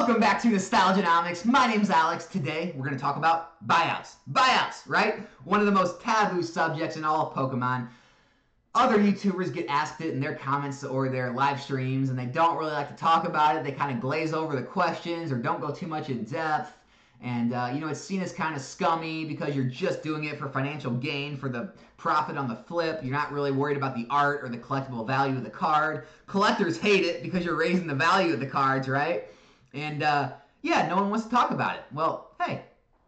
Welcome back to Nostalgianomics. My name's Alex. Today we're going to talk about buyouts. Buyouts, right? One of the most taboo subjects in all of Pokemon. Other YouTubers get asked it in their comments or their live streams, and they don't really like to talk about it. They kind of glaze over the questions or don't go too much in depth. And, it's seen as kind of scummy because you're just doing it for financial gain, for the profit on the flip. You're not really worried about the art or the collectible value of the card. Collectors hate it because you're raising the value of the cards, right? And, no one wants to talk about it. Well, hey,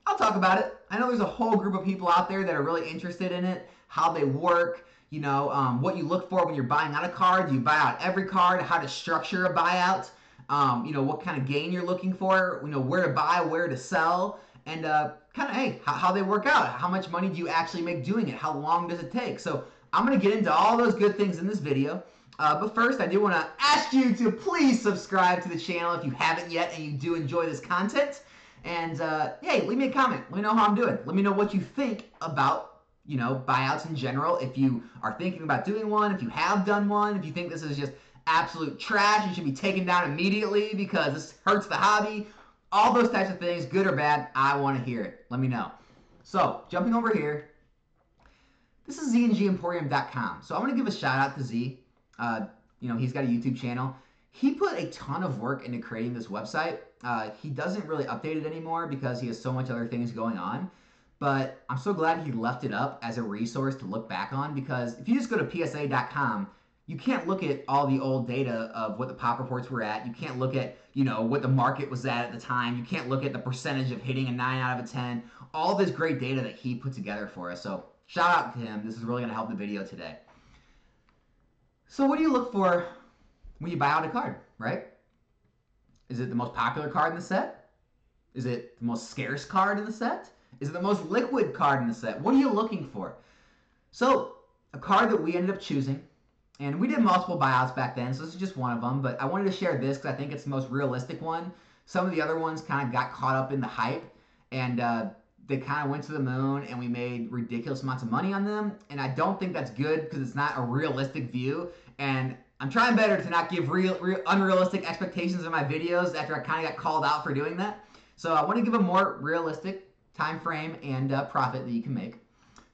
I'll talk about it. I know there's a whole group of people out there that are really interested in it, how they work, what you look for when you're buying out a card. Do you buy out every card? How to structure a buyout? What kind of gain you're looking for, where to buy, where to sell, and how they work out. How much money do you actually make doing it? How long does it take? So I'm going to get into all those good things in this video. But first, I do want to ask you to please subscribe to the channel if you haven't yet and you do enjoy this content. And, hey, leave me a comment. Let me know how I'm doing. Let me know what you think about, buyouts in general. If you are thinking about doing one, if you have done one, if you think this is just absolute trash, you should be taken down immediately because this hurts the hobby. All those types of things, good or bad, I want to hear it. Let me know. So, jumping over here, this is zngemporium.com. So I'm going to give a shout out to Z. He's got a YouTube channel. He put a ton of work into creating this website. He doesn't really update it anymore because he has so much other things going on. But I'm so glad he left it up as a resource to look back on, because if you just go to psa.com, you can't look at all the old data of what the pop reports were at. You can't look at, what the market was at the time. You can't look at the percentage of hitting a 9 out of a 10. All this great data that he put together for us. So shout out to him. This is really going to help the video today. So what do you look for when you buy out a card, right? Is it the most popular card in the set? Is it the most scarce card in the set? Is it the most liquid card in the set? What are you looking for? So a card that we ended up choosing, and we did multiple buyouts back then, so this is just one of them, but I wanted to share this because I think it's the most realistic one. Some of the other ones kind of got caught up in the hype, and they kind of went to the moon, and we made ridiculous amounts of money on them, and I don't think that's good because it's not a realistic view, and I'm trying better to not give unrealistic expectations in my videos after I kind of got called out for doing that. So I want to give a more realistic time frame and profit that you can make.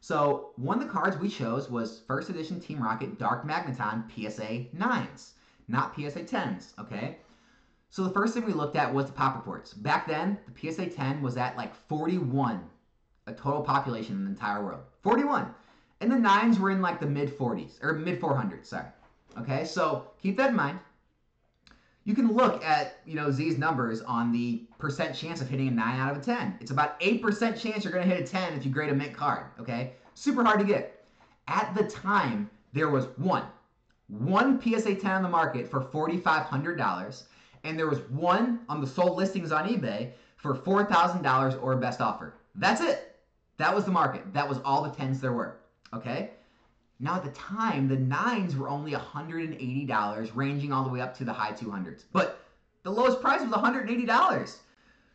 So one of the cards we chose was first edition Team Rocket Dark Magneton PSA 9s, not PSA 10s, okay? So the first thing we looked at was the pop reports. Back then, the PSA 10 was at like 41, a total population in the entire world. 41. And the 9s were in like the mid 40s, or mid 400s, sorry. Okay, so keep that in mind. You can look at, Z's numbers on the percent chance of hitting a 9 out of a 10. It's about 8% chance you're going to hit a 10 if you grade a mint card, okay? Super hard to get. At the time, there was one PSA 10 on the market for $4,500, and there was one on the sold listings on eBay for $4,000 or best offer. That's it. That was the market. That was all the 10s there were, okay? Now, at the time, the 9s were only $180, ranging all the way up to the high 200s. But the lowest price was $180.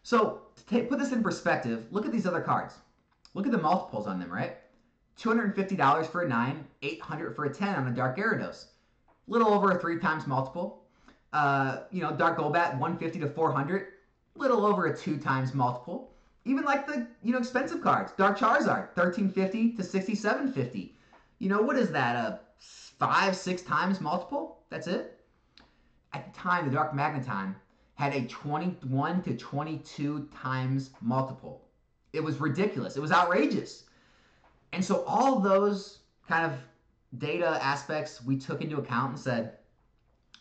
So, to put this in perspective, look at these other cards. Look at the multiples on them, right? $250 for a 9, $800 for a 10 on a Dark Gyarados. Little over a 3 times multiple. Dark Golbat, $150 to $400. Little over a 2 times multiple. Even like the, expensive cards. Dark Charizard, $1,350 to $6,750. What is that, a 5-6 times multiple? That's it? At the time, the Dark Magneton had a 21 to 22 times multiple. It was ridiculous. It was outrageous. And so all those kind of data aspects we took into account and said,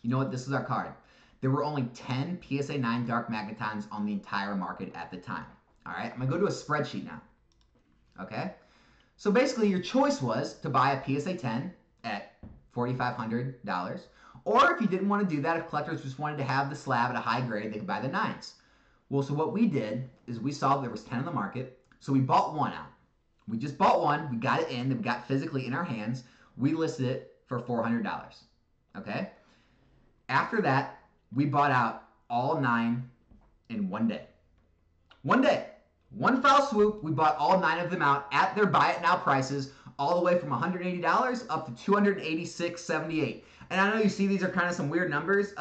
you know what, this is our card. There were only 10 PSA 9 Dark Magnetons on the entire market at the time. All right, I'm going to go to a spreadsheet now. Okay? So basically, your choice was to buy a PSA 10 at $4,500, or if you didn't want to do that, if collectors just wanted to have the slab at a high grade, they could buy the 9s. Well, so what we did is we saw there was 10 on the market, so we bought one out. We just bought one, we got it in, we got physically in our hands, we listed it for $400, okay? After that, we bought out all 9 in one day. One day. One foul swoop, we bought all 9 of them out at their buy it now prices, all the way from $180 up to $286.78. And I know you see these are kind of some weird numbers.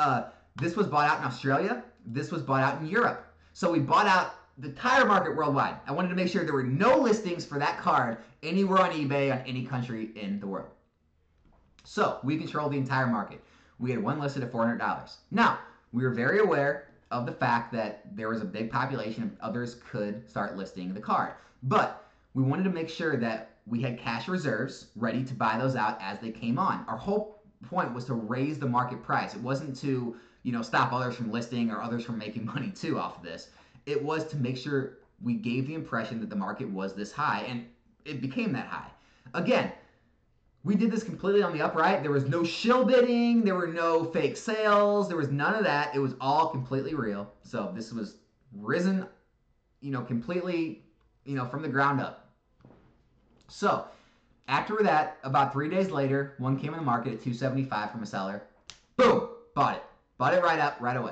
This was bought out in Australia. This was bought out in Europe. So we bought out the entire market worldwide. I wanted to make sure there were no listings for that card anywhere on eBay on any country in the world. So we controlled the entire market. We had one listed at $400. Now, we were very aware of the fact that there was a big population and others could start listing the card. But we wanted to make sure that we had cash reserves ready to buy those out as they came on. Our whole point was to raise the market price. It wasn't to, stop others from listing or others from making money too off of this. It was to make sure we gave the impression that the market was this high, and it became that high. Again, we did this completely on the upright. There was no shill bidding. There were no fake sales. There was none of that. It was all completely real. So this was risen, completely, from the ground up. So after that, about 3 days later, one came in the market at $275 from a seller. Boom, bought it. Bought it right up, right away.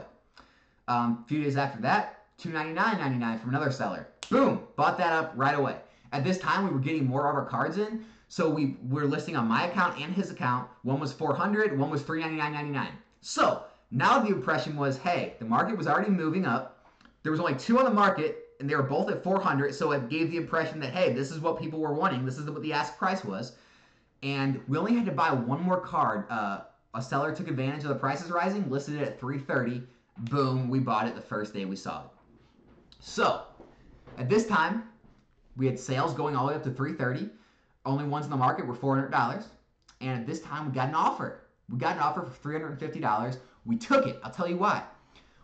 A few days after that, $299.99 from another seller. Boom, bought that up right away. At this time, we were getting more of our cards in. So we were listing on my account and his account. One was $400, one was $399.99. So now the impression was, hey, the market was already moving up. There was only two on the market, and they were both at $400. So it gave the impression that, hey, this is what people were wanting. This is what the ask price was. And we only had to buy one more card. A seller took advantage of the prices rising, listed it at $330. Boom, we bought it the first day we saw it. So at this time, we had sales going all the way up to $330. Only ones in the market were $400. And at this time, we got an offer. We got an offer for $350. We took it. I'll tell you why.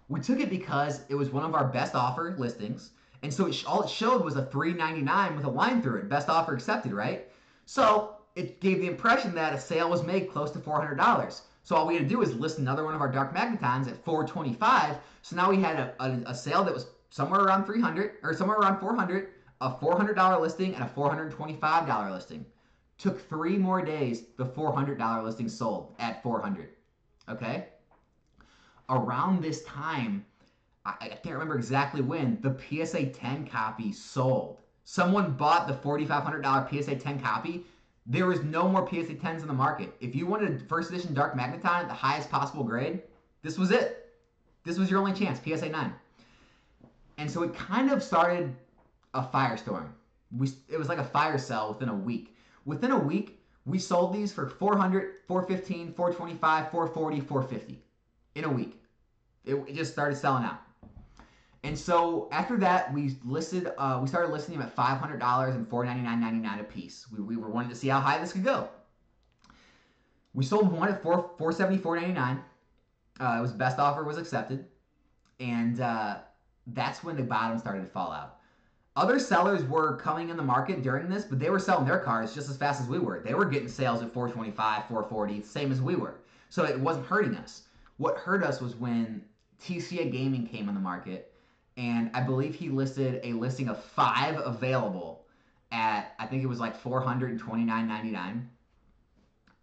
We took it because it was one of our best offer listings. And so all it showed was a $399 with a line through it. Best offer accepted, right? So it gave the impression that a sale was made close to $400. So all we had to do was list another one of our Dark Magnetons at $425. So now we had a sale that was somewhere around $300 or somewhere around $400. A $400 listing and a $425 listing. Took 3 more days, the $400 listing sold at $400. Okay? Around this time, I can't remember exactly when, the PSA 10 copy sold. Someone bought the $4,500 PSA 10 copy. There was no more PSA 10s in the market. If you wanted a first edition Dark Magneton at the highest possible grade, this was it. This was your only chance, PSA 9. And so it kind of started a firestorm. It was like a fire sale within a week. Within a week, we sold these for $400, $415, $425, $440, $450 in a week. It just started selling out. And so after that, we started listing them at $500 and $499.99 a piece. We were wanting to see how high this could go. We sold one at $470, $499. It was best offer was accepted, and that's when the bottom started to fall out. Other sellers were coming in the market during this, but they were selling their cards just as fast as we were. They were getting sales at $425, $440, same as we were. So it wasn't hurting us. What hurt us was when TCG Gaming came on the market, and I believe he listed a listing of 5 available at, I think it was like $429.99.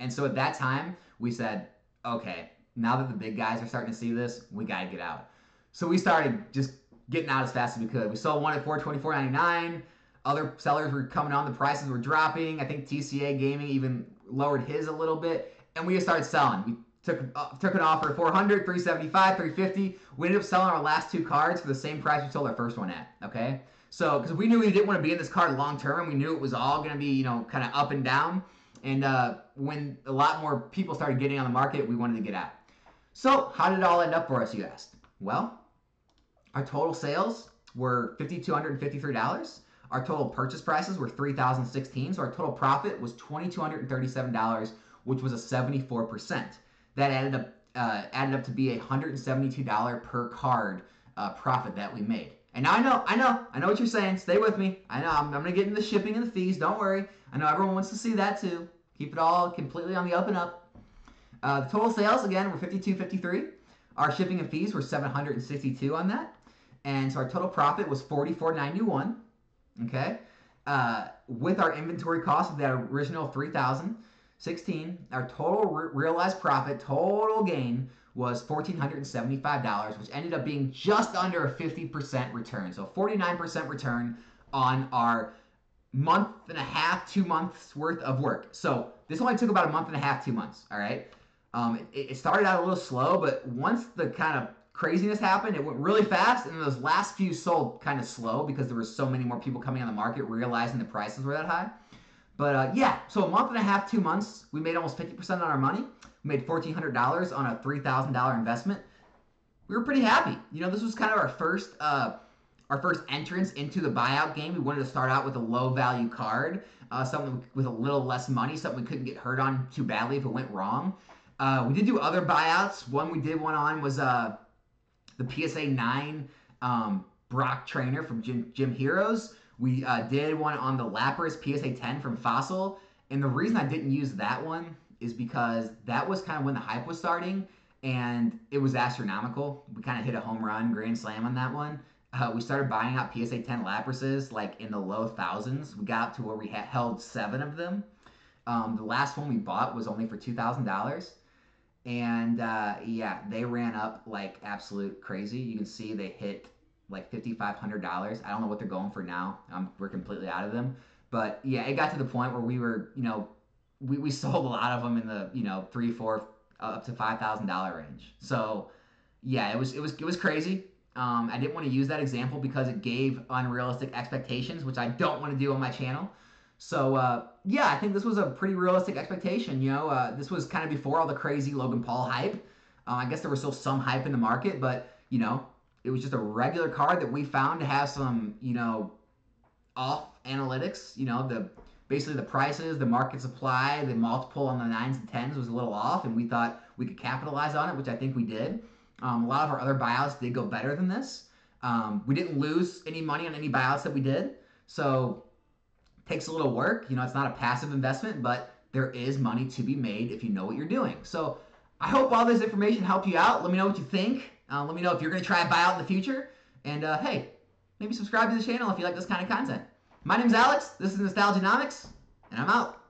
And so at that time, we said, okay, now that the big guys are starting to see this, we got to get out. So we started just getting out as fast as we could. We sold one at $424.99. Other sellers were coming on. The prices were dropping. I think TCG Gaming even lowered his a little bit. And we just started selling. We took an offer at $400, $375, $350. We ended up selling our last 2 cards for the same price we sold our first one at. Okay? So, because we knew we didn't want to be in this card long term. We knew it was all going to be, kind of up and down. And when a lot more people started getting on the market, we wanted to get out. So, how did it all end up for us, you asked? Well, our total sales were $5,253. Our total purchase prices were $3,016. So our total profit was $2,237, which was a 74%. That added up to be a $172 per card profit that we made. And now I know what you're saying. Stay with me. I know I'm going to get into the shipping and the fees. Don't worry. I know everyone wants to see that too. Keep it all completely on the up and up. The total sales again were $5,253. Our shipping and fees were $762 on that. And so our total profit was $44.91, okay? With our inventory cost of that original $3,016, our total realized profit, total gain, was $1,475, which ended up being just under a 50% return. So 49% return on our month and a half, 2 months worth of work. So this only took about a month and a half, 2 months, all right? It started out a little slow, but once the kind of craziness happened, it went really fast, and those last few sold kind of slow because there were so many more people coming on the market realizing the prices were that high. But yeah, so a month and a half, 2 months, we made almost 50% on our money. We made $1,400 on a $3,000 investment. We were pretty happy. This was kind of our first entrance into the buyout game. We wanted to start out with a low value card, something with a little less money, something we couldn't get hurt on too badly if it went wrong. We did do other buyouts. One we did one on was the PSA 9 Brock Trainer from Gym Heroes. We did one on the Lapras PSA 10 from Fossil. And the reason I didn't use that one is because that was kind of when the hype was starting, and it was astronomical. We kind of hit a home run, grand slam on that one. We started buying out PSA 10 Laprases like in the low thousands. We got up to where we held 7 of them. The last one we bought was only for $2,000. And yeah, they ran up like absolute crazy. You can see they hit like $5,500. I don't know what they're going for now. We're completely out of them. But yeah, it got to the point where we were, we sold a lot of them in the, $3, $4, up to $5,000 range. So yeah, it was crazy. I didn't want to use that example because it gave unrealistic expectations, which I don't want to do on my channel. So yeah, I think this was a pretty realistic expectation. This was kind of before all the crazy Logan Paul hype. I guess there was still some hype in the market, but it was just a regular card that we found to have some off analytics. Basically the prices, the market supply, the multiple on the 9s and 10s was a little off, and we thought we could capitalize on it, which I think we did. A lot of our other buyouts did go better than this. We didn't lose any money on any buyouts that we did, so it takes a little work. It's not a passive investment, but there is money to be made if you know what you're doing. So I hope all this information helped you out. Let me know what you think. Let me know if you're going to try a buyout in the future. And hey, maybe subscribe to the channel if you like this kind of content. My name's Alex. This is Nostalgianomics, and I'm out.